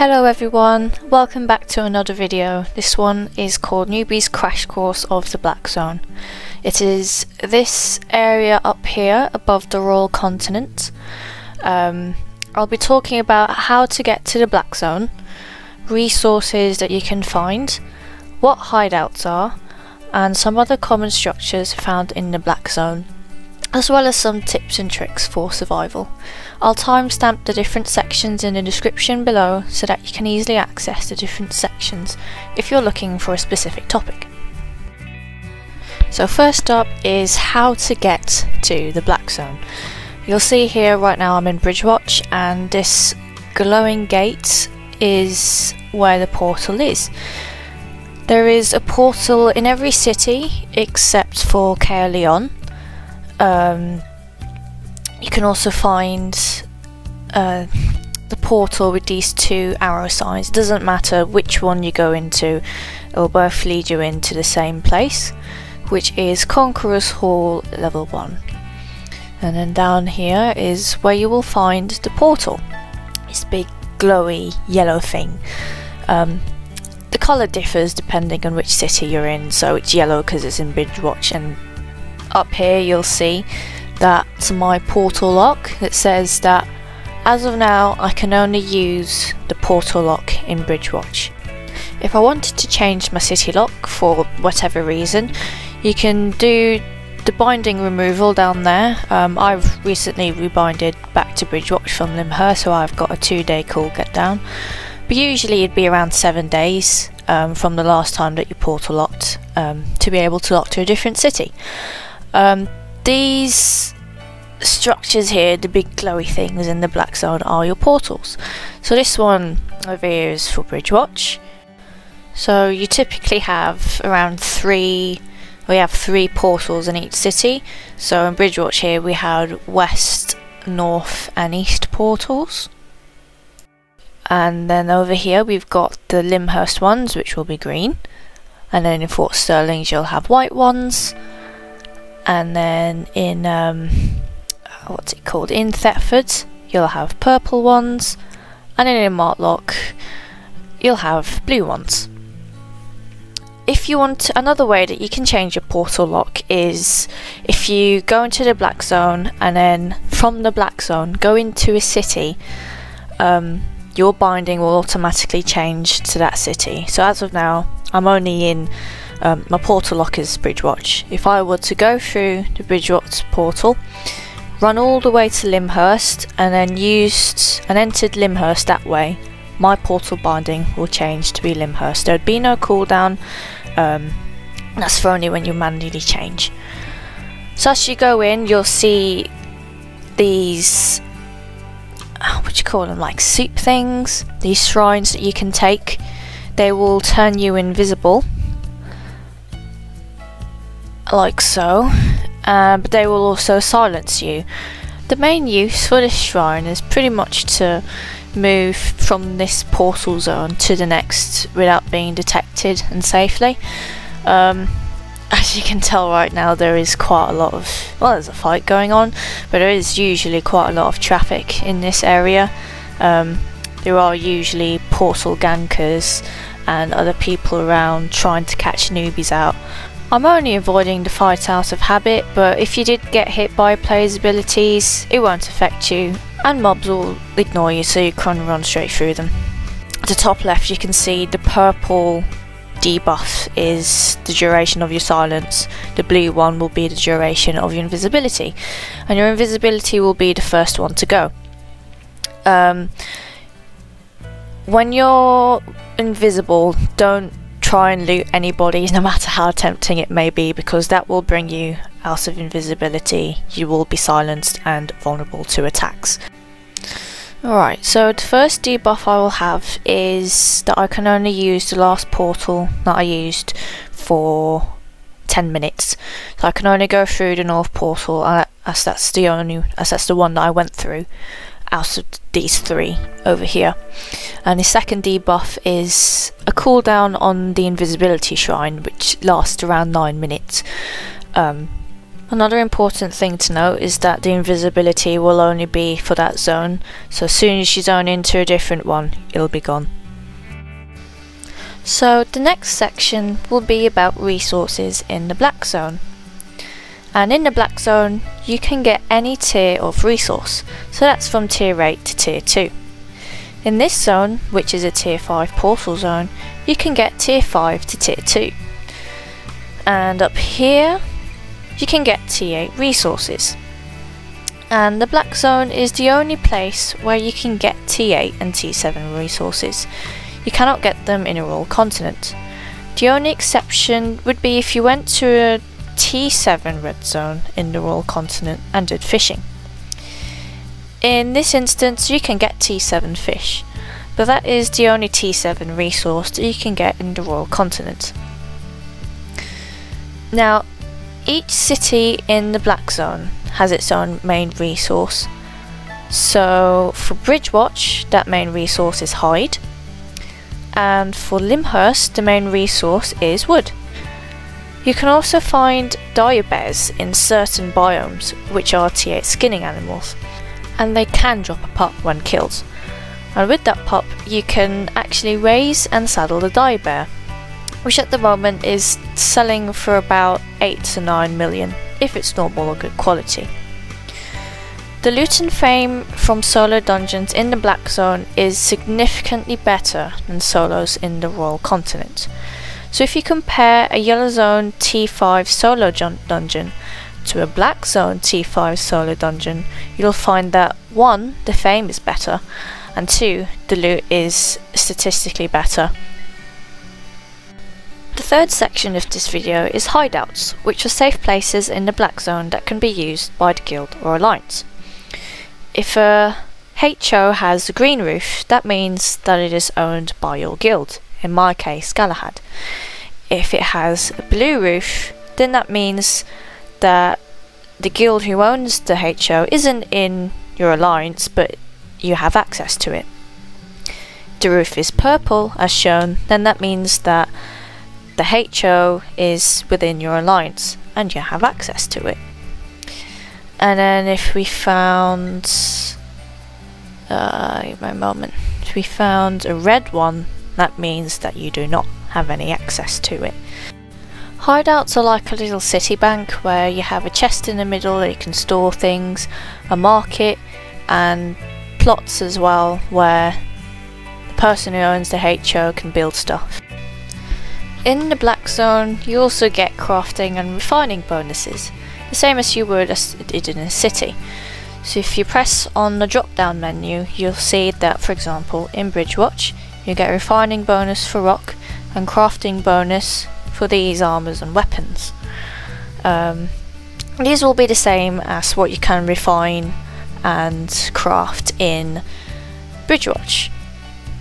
Hello everyone, welcome back to another video. This one is called Newbie's Crash Course of the Black Zone. It is this area up here above the Royal Continent. I'll be talking about how to get to the Black Zone, resources that you can find, what hideouts are, and some other common structures found in the Black Zone, as well as some tips and tricks for survival. I'll timestamp the different sections in the description below so that you can easily access the different sections if you're looking for a specific topic. So first up is how to get to the Black Zone. You'll see here right now I'm in Bridgewatch, and this glowing gate is where the portal is. There is a portal in every city except for Caerleon. You can also find the portal with these two arrow signs. It doesn't matter which one you go into, it will both lead you into the same place, which is Conqueror's Hall level 1. And then down here is where you will find the portal. This big glowy yellow thing. The colour differs depending on which city you're in, so it's yellow because it's in Bridgewatch, and up here you'll see that's my portal lock that says that as of now I can only use the portal lock in Bridgewatch. If I wanted to change my city lock for whatever reason, you can do the binding removal down there. I've recently rebinded back to Bridgewatch from Limhurst, so I've got a 2-day cool get down, but usually it'd be around 7 days from the last time that you portal locked to be able to lock to a different city. These structures here, the big glowy things in the Black Zone, are your portals. So this one over here is for Bridgewatch. So you typically have around three portals in each city. So in Bridgewatch here we had west, north and east portals. And then over here we've got the Limhurst ones, which will be green. And then in Fort Sterling you'll have white ones. And then in in Thetford you'll have purple ones, and then in Martlock you'll have blue ones. If you want, another way that you can change your portal lock is if you go into the Black Zone and then from the Black Zone go into a city, your binding will automatically change to that city. So as of now I'm only in my portal lock is Bridgewatch. If I were to go through the Bridgewatch portal, run all the way to Limhurst and then entered Limhurst that way, my portal binding will change to be Limhurst. There would be no cooldown, that's for only when you manually change. So as you go in you'll see these, what do you call them, like soup things, these shrines that you can take. They will turn you invisible, like so, but they will also silence you. The main use for this shrine is pretty much to move from this portal zone to the next without being detected and safely. As you can tell right now there is quite a lot of, well, there's a fight going on, but there is usually quite a lot of traffic in this area. There are usually portal gankers and other people around trying to catch newbies out. I'm only avoiding the fight out of habit, but if you did get hit by a player's abilities, it won't affect you, and mobs will ignore you, so you can run straight through them. At the top left you can see the purple debuff is the duration of your silence, the blue one will be the duration of your invisibility, and your invisibility will be the first one to go. When you're invisible, don't try and loot anybody, no matter how tempting it may be, because that will bring you out of invisibility. You will be silenced and vulnerable to attacks. Alright, so the first debuff I will have is that I can only use the last portal that I used for 10 minutes. So I can only go through the north portal, as that's the one that I went through out of these three over here. And the second debuff is a cooldown on the invisibility shrine, which lasts around 9 minutes. Another important thing to note is that the invisibility will only be for that zone, so as soon as you zone into a different one, it'll be gone. So the next section will be about resources in the black zone. And in the black zone, you can get any tier of resource, so that's from tier 8 to tier 2. In this zone, which is a tier 5 portal zone, you can get tier 5 to tier 2. And up here, you can get tier 8 resources. And the black zone is the only place where you can get tier 8 and tier 7 resources. You cannot get them in a royal continent. The only exception would be if you went to a T7 red zone in the royal continent and did fishing. In this instance you can get T7 fish, but that is the only T7 resource that you can get in the royal continent. Now, each city in the black zone has its own main resource. So for Bridgewatch, that main resource is hide, and for Lyndhurst the main resource is wood. You can also find dire bears in certain biomes, which are tier 8 skinning animals, and they can drop a pup when killed. And with that pup you can actually raise and saddle the dire bear, which at the moment is selling for about 8 to 9 million if it's normal or good quality. The loot and fame from solo dungeons in the black zone is significantly better than solos in the royal continent. So if you compare a yellow zone T5 solo dungeon to a black zone T5 solo dungeon, you'll find that 1, the fame is better, and 2, the loot is statistically better. The third section of this video is hideouts, which are safe places in the black zone that can be used by the guild or alliance. If a HO has a green roof, that means that it is owned by your guild, in my case Galahad. If it has a blue roof, then that means that the guild who owns the HO isn't in your alliance, but you have access to it. If the roof is purple, as shown, then that means that the HO is within your alliance and you have access to it. And then if we found if we found a red one, that means that you do not have any access to it. Hideouts are like a little city bank where you have a chest in the middle that you can store things, a market, and plots as well where the person who owns the HO can build stuff. In the black zone you also get crafting and refining bonuses, the same as you would as it did in a city. So if you press on the drop down menu, you'll see that, for example, in Bridgewatch you get a refining bonus for rock and crafting bonus for these armours and weapons. These will be the same as what you can refine and craft in Bridgewatch.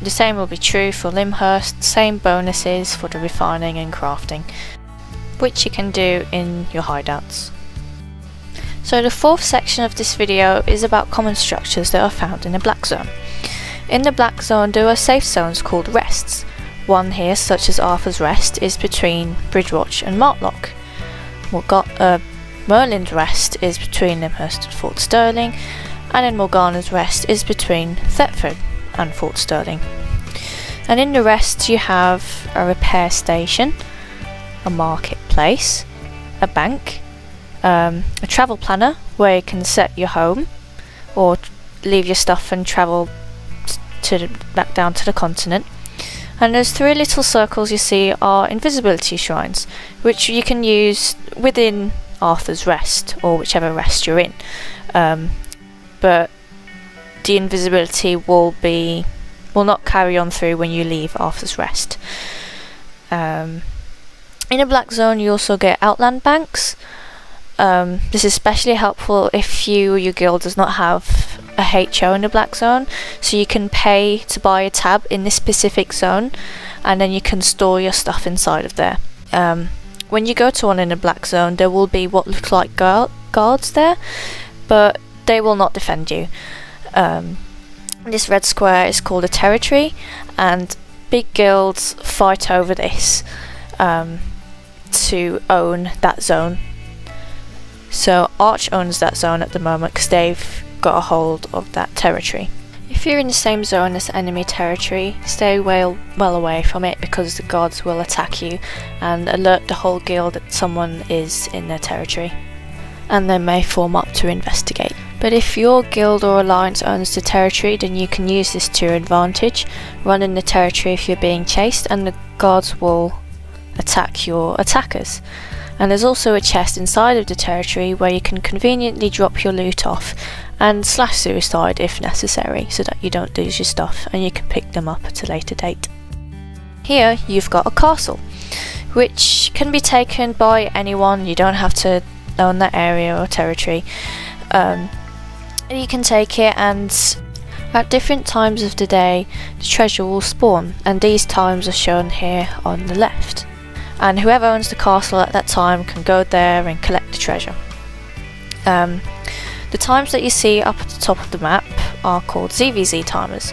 The same will be true for Lyndhurst, same bonuses for the refining and crafting, which you can do in your hideouts. So the fourth section of this video is about common structures that are found in the black zone. In the black zone there are safe zones called rests. One here, such as Arthur's Rest, is between Bridgewatch and Martlock. Merlin's Rest is between Lyndhurst and Fort Stirling, and in Morgana's Rest is between Thetford and Fort Stirling. And in the rests you have a repair station, a marketplace, a bank, a travel planner where you can set your home or leave your stuff and travel back down to the continent. And those 3 little circles you see are invisibility shrines, which you can use within Arthur's Rest or whichever rest you're in. But the invisibility will not carry on through when you leave Arthur's Rest. In a black zone you also get outland banks. This is especially helpful if you or your guild does not have a HO in the black zone, so you can pay to buy a tab in this specific zone and then you can store your stuff inside of there. When you go to one in the black zone there will be what look like guards there, but they will not defend you. This red square is called a territory, and big guilds fight over this to own that zone. So Arch owns that zone at the moment because they've got a hold of that territory. If you're in the same zone as enemy territory, stay well away from it because the guards will attack you and alert the whole guild that someone is in their territory, and they may form up to investigate. But if your guild or alliance owns the territory, then you can use this to your advantage, run in the territory if you're being chased, and the guards will attack your attackers. And there's also a chest inside of the territory where you can conveniently drop your loot off and slash suicide if necessary, so that you don't lose your stuff and you can pick them up at a later date. Here you've got a castle, which can be taken by anyone. You don't have to own that area or territory. You can take it, and at different times of the day the treasure will spawn, and these times are shown here on the left. And whoever owns the castle at that time can go there and collect the treasure. The times that you see up at the top of the map are called ZVZ timers,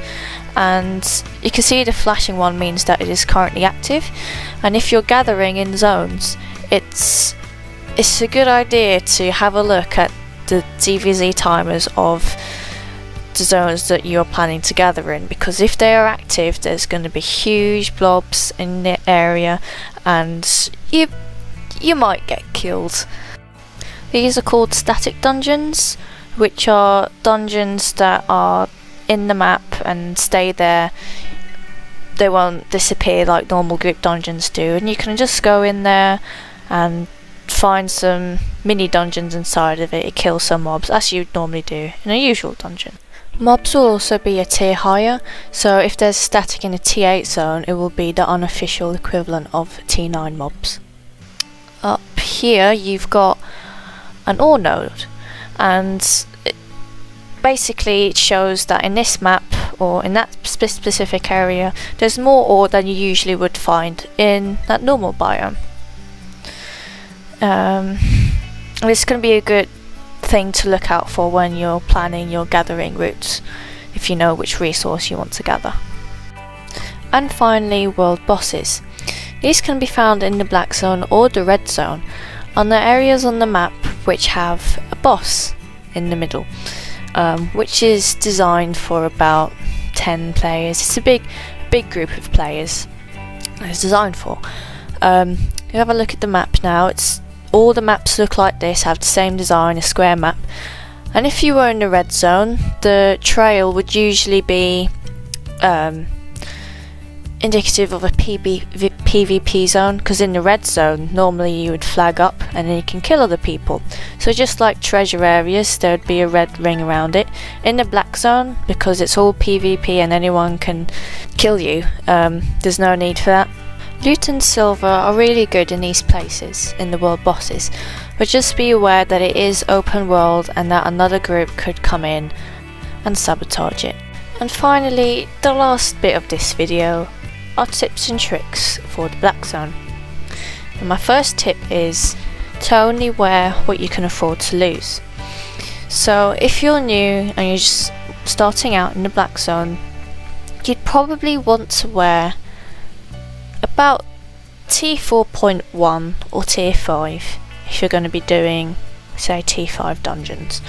and you can see the flashing one means that it is currently active, and if you're gathering in zones, it's a good idea to have a look at the ZVZ timers of the zones that you're planning to gather in, because if they are active there's going to be huge blobs in the area and you might get killed. These are called static dungeons, which are dungeons that are in the map and stay there. They won't disappear like normal group dungeons do, and you can just go in there and find some mini dungeons inside of it, kill some mobs as you'd normally do in a usual dungeon. Mobs will also be a tier higher, so if there's static in a T8 zone, it will be the unofficial equivalent of T9 mobs. Up here you've got an ore node, and basically it shows that in this map, or in that specific area, there's more ore than you usually would find in that normal biome. This can be a good thing to look out for when you're planning your gathering routes, if you know which resource you want to gather. And finally, world bosses. These can be found in the black zone or the red zone, on the areas on the map which have a boss in the middle, which is designed for about 10 players. It's a big group of players that it's designed for. You have a look at the map now. All the maps look like this, have the same design, a square map. And if you were in the red zone, the trail would usually be indicative of a PvP zone, because in the red zone normally you would flag up and then you can kill other people. So just like treasure areas, there would be a red ring around it. In the black zone, because it's all PvP and anyone can kill you, there's no need for that. Loot and silver are really good in these places, in the world bosses, but just be aware that it is open world and that another group could come in and sabotage it. And finally, the last bit of this video are tips and tricks for the black zone. And my first tip is to only wear what you can afford to lose. So if you're new and you're just starting out in the black zone, you'd probably want to wear about tier 4.1 or tier 5 if you're going to be doing, say, tier 5 dungeons.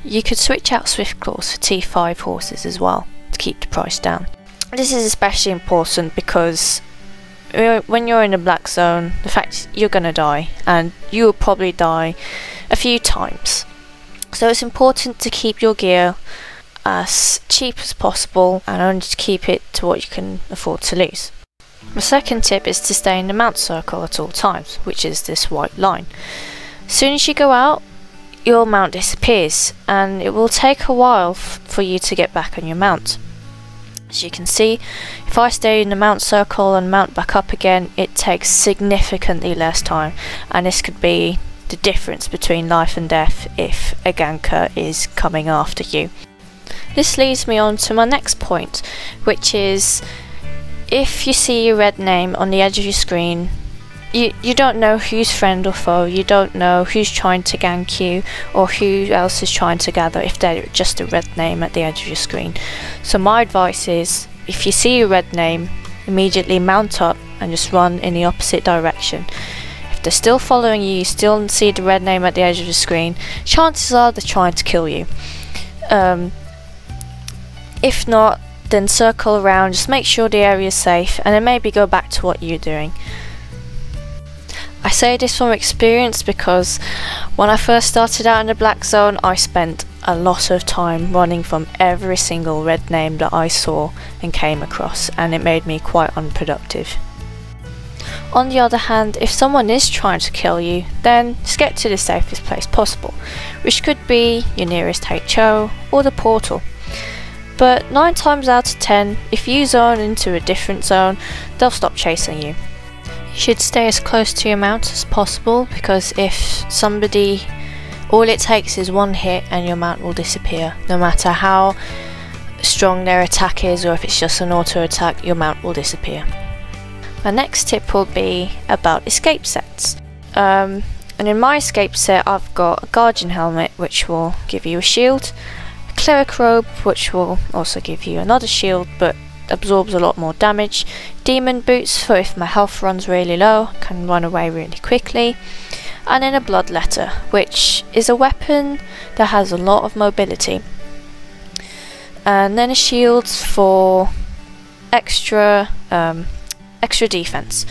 You could switch out Swift Claws for tier 5 horses as well to keep the price down. This is especially important because when you're in the black zone, the fact you're going to die, and you will probably die a few times. So it's important to keep your gear as cheap as possible and only to keep it to what you can afford to lose. The second tip is to stay in the mount circle at all times, which is this white line. As soon as you go out, your mount disappears, and it will take a while for you to get back on your mount. As you can see, if I stay in the mount circle and mount back up again, it takes significantly less time, and this could be the difference between life and death if a ganker is coming after you. This leads me on to my next point, which is if you see a red name on the edge of your screen, you don't know who's friend or foe, you don't know who's trying to gank you or who else is trying to gather if they're just a red name at the edge of your screen. So my advice is, if you see a red name, immediately mount up and just run in the opposite direction. If they're still following you, you still see the red name at the edge of the screen, chances are they're trying to kill you. If not, then circle around, just make sure the area is safe, and then maybe go back to what you're doing. I say this from experience because when I first started out in the black zone, I spent a lot of time running from every single red name that I saw and came across, and it made me quite unproductive. On the other hand, if someone is trying to kill you, then just get to the safest place possible, which could be your nearest HO or the portal. But 9 times out of 10, if you zone into a different zone, they'll stop chasing you. You should stay as close to your mount as possible, because if somebody, all it takes is one hit and your mount will disappear. No matter how strong their attack is, or if it's just an auto attack, your mount will disappear. My next tip will be about escape sets. And in my escape set I've got a Guardian helmet, which will give you a shield, a Cleric robe, which will also give you another shield but absorbs a lot more damage, Demon boots for if my health runs really low, can run away really quickly, and then a Blood letter, which is a weapon that has a lot of mobility. And then a shield for extra defense.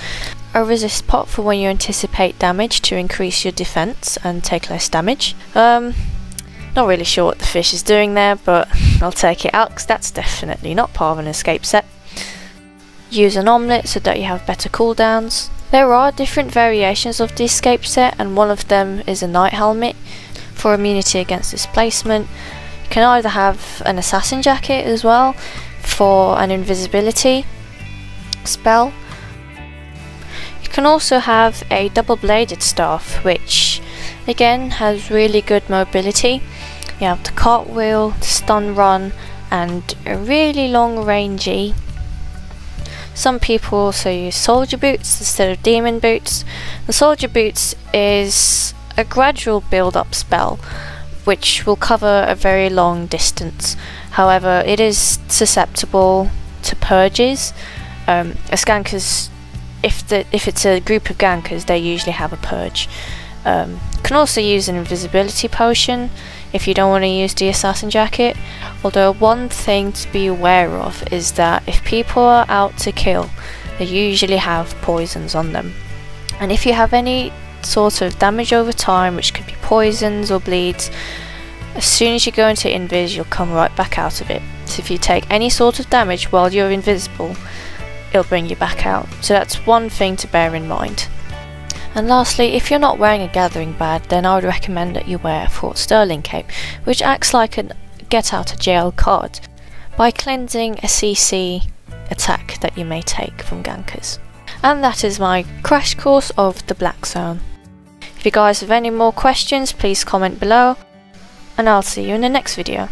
A resist pot for when you anticipate damage to increase your defense and take less damage. Not really sure what the fish is doing there, but I'll take it out because that's definitely not part of an escape set. Use an omelette so that you have better cooldowns. There are different variations of the escape set, and one of them is a knight helmet for immunity against displacement. You can either have an assassin jacket as well for an invisibility spell. You can also have a double-bladed staff, which again has really good mobility. You have the cartwheel, the stun run, and a really long range E. Some people also use soldier boots instead of demon boots. The soldier boots is a gradual build-up spell which will cover a very long distance. However, it is susceptible to purges. As gankers, if it's a group of gankers, they usually have a purge. You can also use an invisibility potion if you don't want to use the assassin jacket, although one thing to be aware of is that if people are out to kill, they usually have poisons on them, and if you have any sort of damage over time, which could be poisons or bleeds, as soon as you go into invis, you'll come right back out of it. So if you take any sort of damage while you're invisible, it'll bring you back out. So that's one thing to bear in mind. And lastly, if you're not wearing a gathering badge, then I would recommend that you wear a Fort Sterling cape, which acts like a get out of jail card by cleansing a CC attack that you may take from gankers. And that is my crash course of the Black Zone. If you guys have any more questions, please comment below, and I'll see you in the next video.